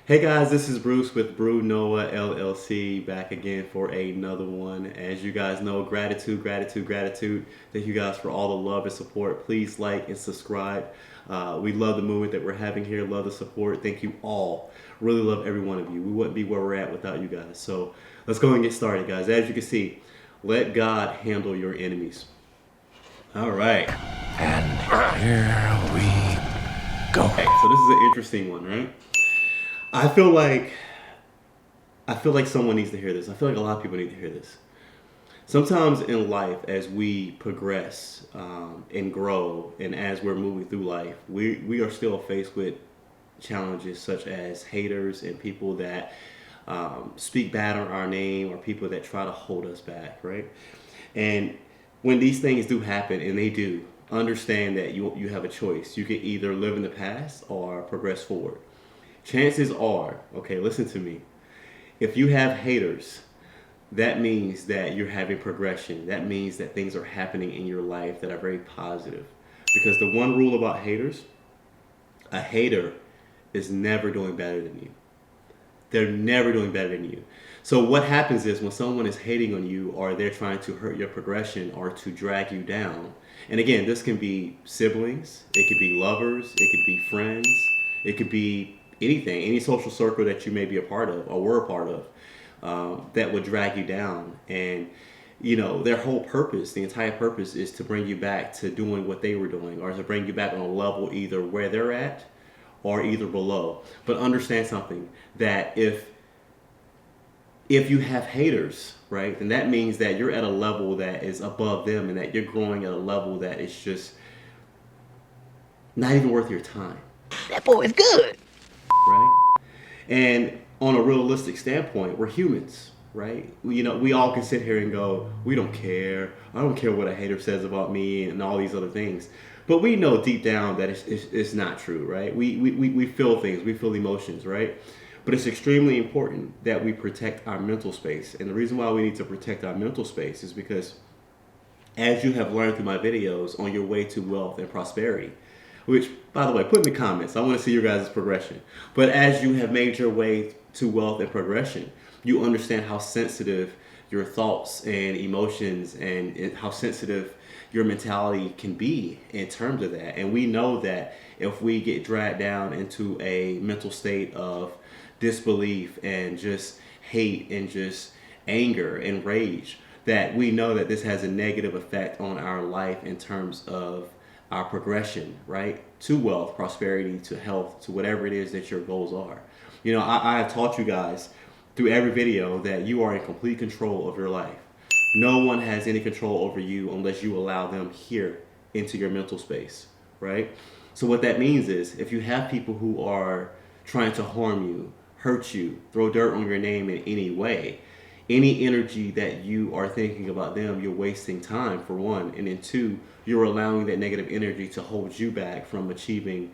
Hey guys, this is Bruce with Brew Noah LLC back again for another one. As you guys know, gratitude, gratitude, gratitude. Thank you guys for all the love and support. Please like and subscribe. We love the movement that we're having here, love the support. Thank you all. Really love every one of you. We wouldn't be where we're at without you guys. So let's go and get started, guys. As you can see, let God handle your enemies. All right. And here we go. Okay, so this is an interesting one, right? I feel like someone needs to hear this. I feel like a lot of people need to hear this. Sometimes in life, as we progress and grow, and as we're moving through life, we are still faced with challenges such as haters and people that speak bad on our name or people that try to hold us back, right? And when these things do happen, and they do, understand that you have a choice. You can either live in the past or progress forward. Chances are, okay, listen to me. If you have haters, that means that you're having progression. That means that things are happening in your life that are very positive. Because the one rule about haters, a hater is never doing better than you. They're never doing better than you. So what happens is when someone is hating on you or they're trying to hurt your progression or to drag you down, and again, this can be siblings, it could be lovers, it could be friends, it could be anything, any social circle that you may be a part of or were a part of, that would drag you down. And their whole purpose, the entire purpose, is to bring you back to doing what they were doing, or to bring you back on a level either where they're at or either below. But understand something, that if you have haters, right, then that means that you're at a level that is above them and that you're growing at a level that is just not even worth your time. That boy is good. Right? And on a realistic standpoint, we're humans, right? We all can sit here and go, we don't care. I don't care what a hater says about me and all these other things. But we know deep down that it's not true, right? We feel things, we feel emotions, right? But it's extremely important that we protect our mental space. And the reason why we need to protect our mental space is because, as you have learned through my videos, on your way to wealth and prosperity, which, by the way, put in the comments. I want to see your guys' progression. But as you have made your way to wealth and progression, you understand how sensitive your thoughts and emotions and how sensitive your mentality can be in terms of that. And we know that if we get dragged down into a mental state of disbelief and just hate and just anger and rage, that we know that this has a negative effect on our life in terms of our progression, right? To wealth, prosperity, to health, to whatever it is that your goals are. I have taught you guys through every video that you are in complete control of your life. No one has any control over you unless you allow them here into your mental space, right? So what that means is, if you have people who are trying to harm you, hurt you, throw dirt on your name in any way, any energy that you are thinking about them, you're wasting time, for one. And then two, you're allowing that negative energy to hold you back from achieving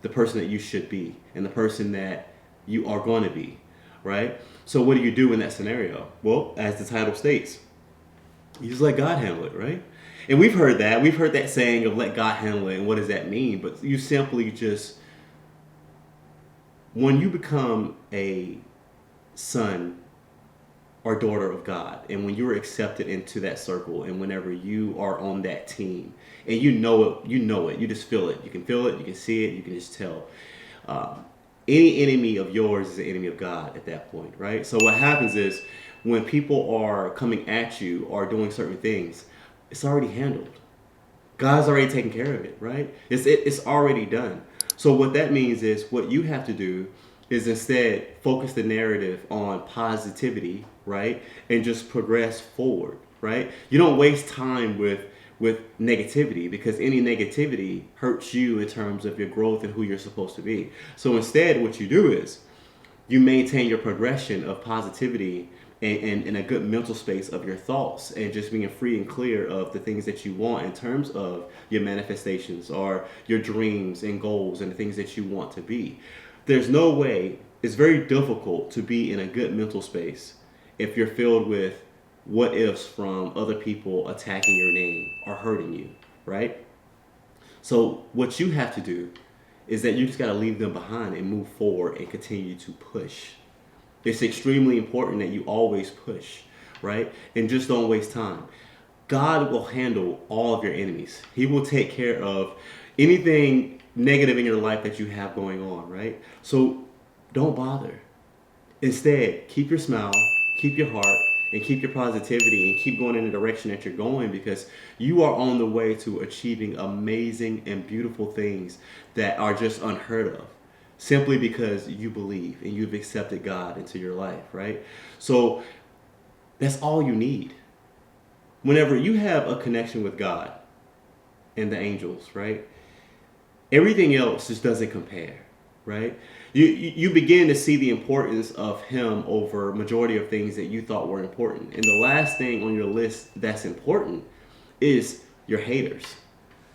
the person that you should be and the person that you are going to be, right? So what do you do in that scenario? Well, as the title states, you just let God handle it, right? And we've heard that. We've heard that saying of let God handle it. And what does that mean? But you simply just, when you become a son or daughter of God, and when you're accepted into that circle, and whenever you are on that team, and you know it, you just feel it. You can feel it, you can see it, you can just tell. Any enemy of yours is an enemy of God at that point, right? So what happens is, when people are coming at you or doing certain things, it's already handled. God's already taken care of it, right? It's already done. So what that means is, what you have to do is instead focus the narrative on positivity, right? And just progress forward, right? You don't waste time with negativity, because any negativity hurts you in terms of your growth and who you're supposed to be. So instead, what you do is you maintain your progression of positivity and a good mental space of your thoughts, and just being free and clear of the things that you want in terms of your manifestations or your dreams and goals and the things that you want to be. There's no way, it's very difficult to be in a good mental space if you're filled with what ifs from other people attacking your name or hurting you, right? So what you have to do is that you just got to leave them behind and move forward and continue to push. It's extremely important that you always push, right? And just don't waste time. God will handle all of your enemies. He will take care of anything negative in your life that you have going on, right? So don't bother. Instead, keep your smile, keep your heart, and keep your positivity and keep going in the direction that you're going, because you are on the way to achieving amazing and beautiful things that are just unheard of, simply because you believe and you've accepted God into your life, right? So that's all you need. Whenever you have a connection with God and the angels, right? Everything else just doesn't compare, right? You begin to see the importance of him over majority of things that you thought were important. And the last thing on your list that's important is your haters.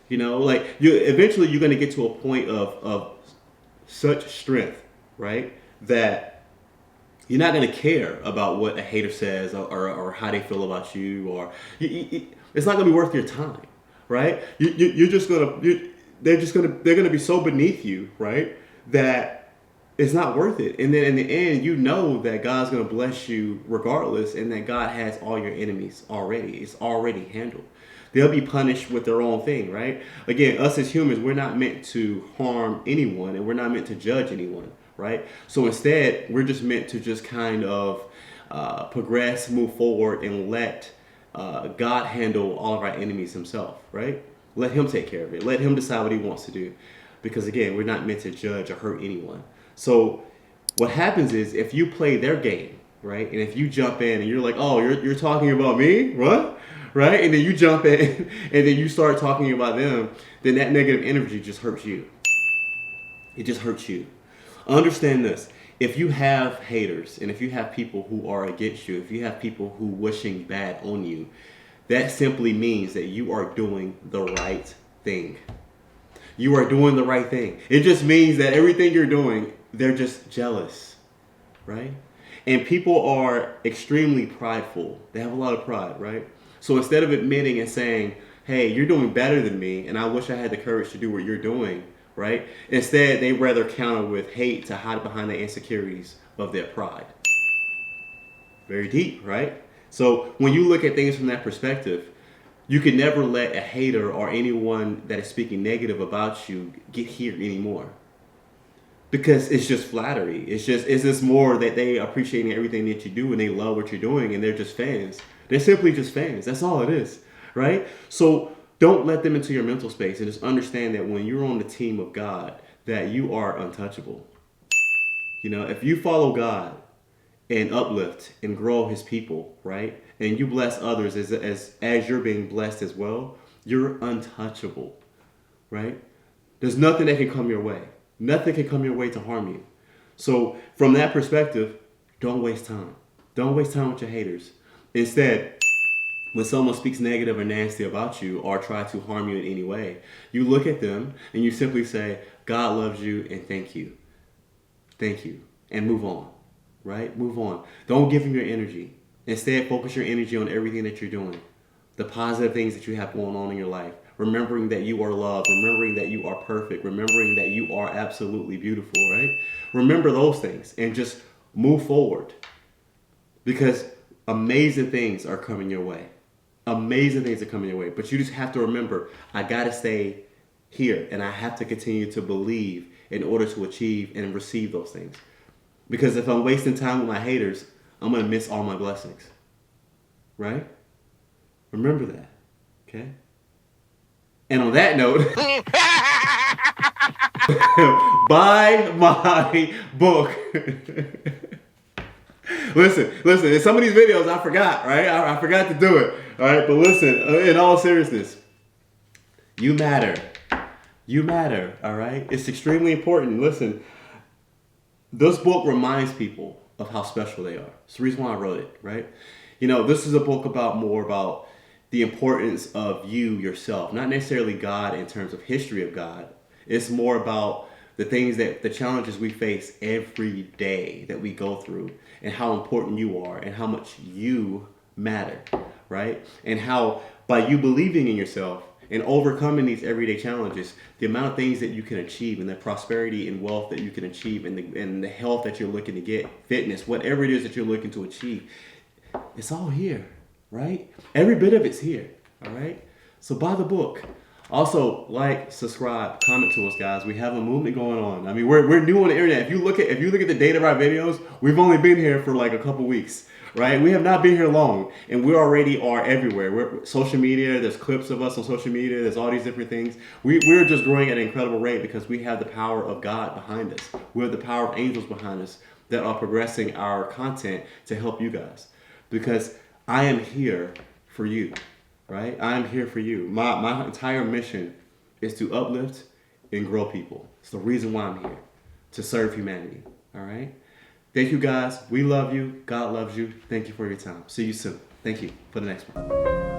You know, like eventually you're going to get to a point of such strength, right? That you're not going to care about what a hater says or how they feel about you, or it's not going to be worth your time, right? You're just going to, they're going to be so beneath you, right? That it's not worth it. And then in the end, you know that God's going to bless you regardless, and that God has all your enemies already. It's already handled. They'll be punished with their own thing, right? Again, us as humans, we're not meant to harm anyone, and we're not meant to judge anyone, right? So instead, we're just meant to just kind of progress, move forward, and let God handle all of our enemies himself, right? Let him take care of it. Let him decide what he wants to do. Because again, we're not meant to judge or hurt anyone. So what happens is, if you play their game, right? And if you jump in and you're like, oh, you're talking about me? What? Right? And then you jump in and then you start talking about them, then that negative energy just hurts you. It just hurts you. Understand this. If you have haters, and if you have people who are against you, if you have people who wishing bad on you, that simply means that you are doing the right thing. You are doing the right thing. It just means that everything you're doing, they're just jealous, right? And people are extremely prideful. They have a lot of pride, right? So instead of admitting and saying, hey, you're doing better than me, and I wish I had the courage to do what you're doing, right? Instead, they rather counter with hate to hide behind the insecurities of their pride. Very deep, right? So when you look at things from that perspective, you can never let a hater or anyone that is speaking negative about you get here anymore. Because it's just flattery. It's just more that they appreciate everything that you do, and they love what you're doing, and they're just fans. They're simply just fans. That's all it is, right? So don't let them into your mental space, and just understand that when you're on the team of God, that you are untouchable. You know, if you follow God and uplift and grow his people, right? And you bless others as you're being blessed as well, you're untouchable, right? There's nothing that can come your way. Nothing can come your way to harm you. So from that perspective, don't waste time. Don't waste time with your haters. Instead, when someone speaks negative or nasty about you or try to harm you in any way, you look at them and you simply say, God loves you and thank you. Thank you. And move on, right? Move on. Don't give them your energy. Instead, focus your energy on everything that you're doing. The positive things that you have going on in your life. Remembering that you are loved. Remembering that you are perfect. Remembering that you are absolutely beautiful, right? Remember those things and just move forward. Because amazing things are coming your way. Amazing things are coming your way. But you just have to remember, I got to stay here. And I have to continue to believe in order to achieve and receive those things. Because if I'm wasting time with my haters, I'm going to miss all my blessings. Right? Remember that. Okay? And on that note, buy my book. Listen, in some of these videos I forgot, right? I forgot to do it. All right? But listen, in all seriousness, you matter. You matter, all right? It's extremely important. Listen, this book reminds people of how special they are. It's the reason why I wrote it, right? You know, this is a book more about the importance of you yourself, not necessarily God in terms of history of God. It's more about the challenges we face every day that we go through, and how important you are, and how much you matter, right? And how by you believing in yourself And overcoming these everyday challenges, the amount of things that you can achieve, and the prosperity and wealth that you can achieve, and the health that you're looking to get, fitness, whatever it is that you're looking to achieve, it's all here, right? Every bit of it's here, all right? So buy the book. Also, like, subscribe, comment to us, guys. We have a movement going on. I mean, we're new on the internet. If you look at the date of our videos, we've only been here for like a couple weeks, right? We have not been here long, and we already are everywhere. We're social media. There's clips of us on social media. There's all these different things. We're just growing at an incredible rate because we have the power of God behind us. We have the power of angels behind us that are progressing our content to help you guys. Because I am here for you. Right? I'm here for you. My entire mission is to uplift and grow people. It's the reason why I'm here, to serve humanity. All right? Thank you, guys. We love you. God loves you. Thank you for your time. See you soon. Thank you for the next one.